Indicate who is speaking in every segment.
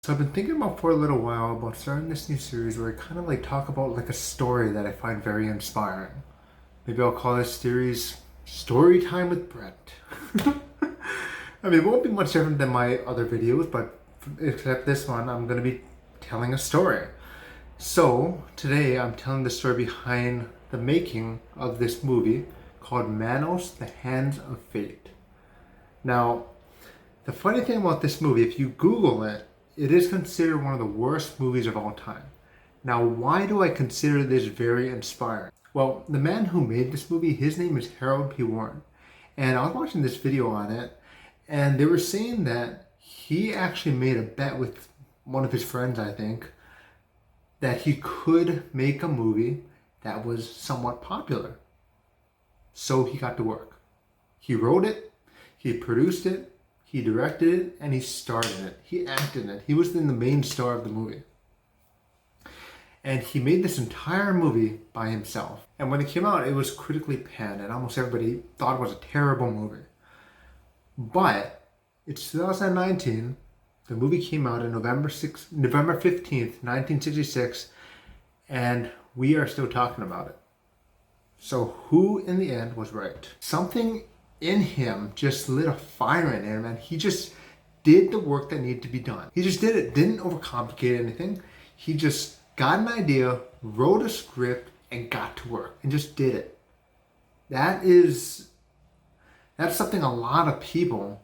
Speaker 1: So I've been thinking about for a little while about starting this new series where I kind of like talk about like a story that I find very inspiring. Maybe I'll call this series Story Time with Brent. I mean, it won't be much different than my other videos, but except this one, I'm going to be telling a story. So today I'm telling the story behind the making of this movie called Manos, The Hands of Fate. Now, the funny thing about this movie, if you Google it, it is considered one of the worst movies of all time. Now, why do I consider this very inspiring? Well, the man who made this movie, his name is Harold P. Warren. And I was watching this video on it, and they were saying that he actually made a bet with one of his friends, I think, that he could make a movie that was somewhat popular. So he got to work. He wrote it, he produced it, he directed it, and he starred in it. He acted in it. He was in the main star of the movie. And he made this entire movie by himself. And when it came out, it was critically panned, and almost everybody thought it was a terrible movie. But it's 2019. The movie came out on November 15th, 1966, and we are still talking about it. So who in the end was right? Something in him just lit a fire in him, and he just did the work that needed to be done. He just did it, didn't overcomplicate anything. He just got an idea, wrote a script, and got to work and just did it. That's something a lot of people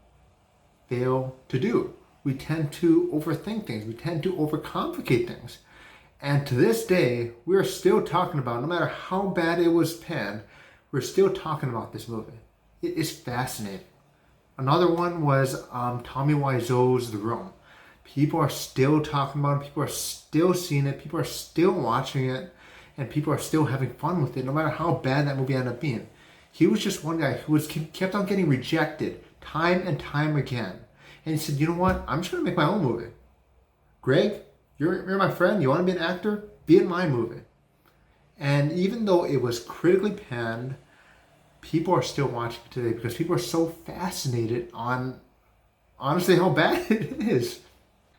Speaker 1: fail to do. We tend to overthink things. We tend to overcomplicate things. And to this day, we're still talking about, no matter how bad it was panned, we're still talking about this movie. It is fascinating. Another one was Tommy Wiseau's The Room. People are still talking about it. People are still seeing it. People are still watching it. And people are still having fun with it, no matter how bad that movie ended up being. He was just one guy who kept on getting rejected time and time again. And he said, you know what? I'm just going to make my own movie. Greg, you're my friend. You want to be an actor? Be in my movie. And even though it was critically panned, people are still watching it today because people are so fascinated on, honestly, how bad it is.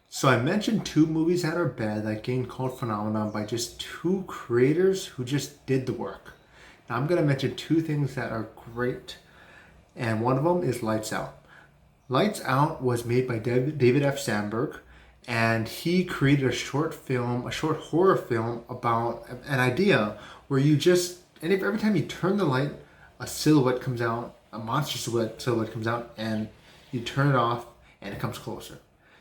Speaker 1: So I mentioned two movies that are bad that gained cult phenomenon by just two creators who just did the work. Now I'm going to mention two things that are great, and one of them is Lights Out. Lights Out was made by David F. Sandberg, and he created a short horror film about an idea where you just, and every time you turn the light, a silhouette comes out, a monster silhouette comes out, and you turn it off, and it comes closer.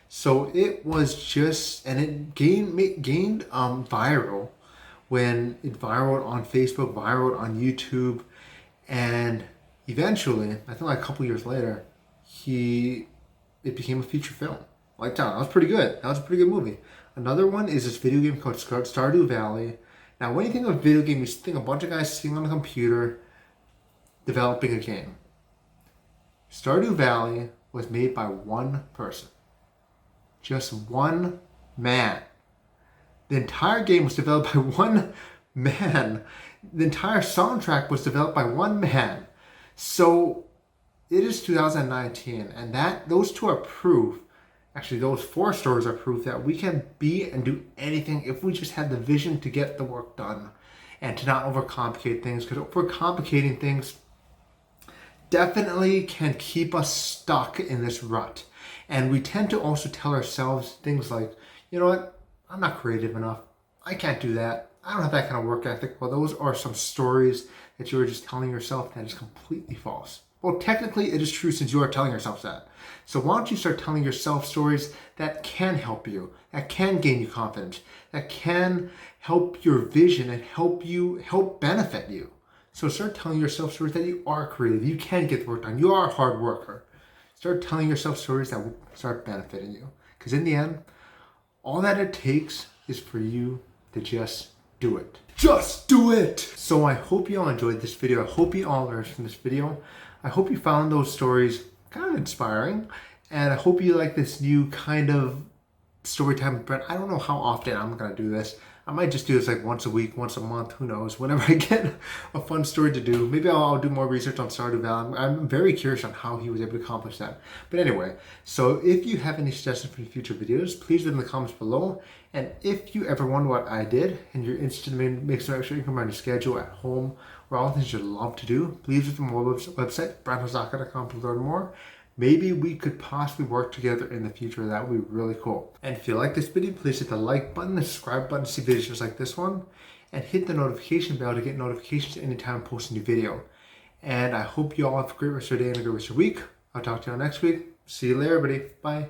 Speaker 1: So it was just, and it gained viral when it viraled on Facebook, viraled on YouTube, and eventually, I think like a couple years later, it became a feature film. Lights Out. That was pretty good. That was a pretty good movie. Another one is this video game called Stardew Valley. Now, when you think of a video game, you think a bunch of guys sitting on a computer developing a game. Stardew Valley was made by one person. Just one man. The entire game was developed by one man. The entire soundtrack was developed by one man. So it is 2019, and those two are proof. Actually, those four stories are proof that we can be and do anything if we just had the vision to get the work done and to not overcomplicate things. Because overcomplicating things definitely can keep us stuck in this rut. And we tend to also tell ourselves things like, you know what, I'm not creative enough. I can't do that. I don't have that kind of work ethic. Well, those are some stories that you are just telling yourself that is completely false. Well, technically it is true since you are telling yourself that. So why don't you start telling yourself stories that can help you, that can gain you confidence, that can help your vision and help benefit you. So start telling yourself stories that you are creative, you can get the work done, you are a hard worker. Start telling yourself stories that will start benefiting you. Because in the end, all that it takes is for you to just do it. Just do it! So I hope you all enjoyed this video. I hope you all learned from this video. I hope you found those stories kind of inspiring. And I hope you like this new kind of story time with Brent. I don't know how often I'm going to do this. I might just do this like once a week, once a month, who knows, whenever I get a fun story to do. Maybe I'll do more research on Stardew Valley. I'm very curious on how he was able to accomplish that. But anyway, so if you have any suggestions for future videos, please leave in the comments below. And if you ever wonder what I did and you're interested in making some extra income on your schedule at home or all the things you love to do, please visit my website, brandhosaka.com, to learn more. Maybe we could possibly work together in the future. That would be really cool. And if you like this video, please hit the like button, the subscribe button to see videos just like this one, and hit the notification bell to get notifications anytime I post a new video. And I hope you all have a great rest of your day and a great rest of your week. I'll talk to you all next week. See you later, everybody. Bye.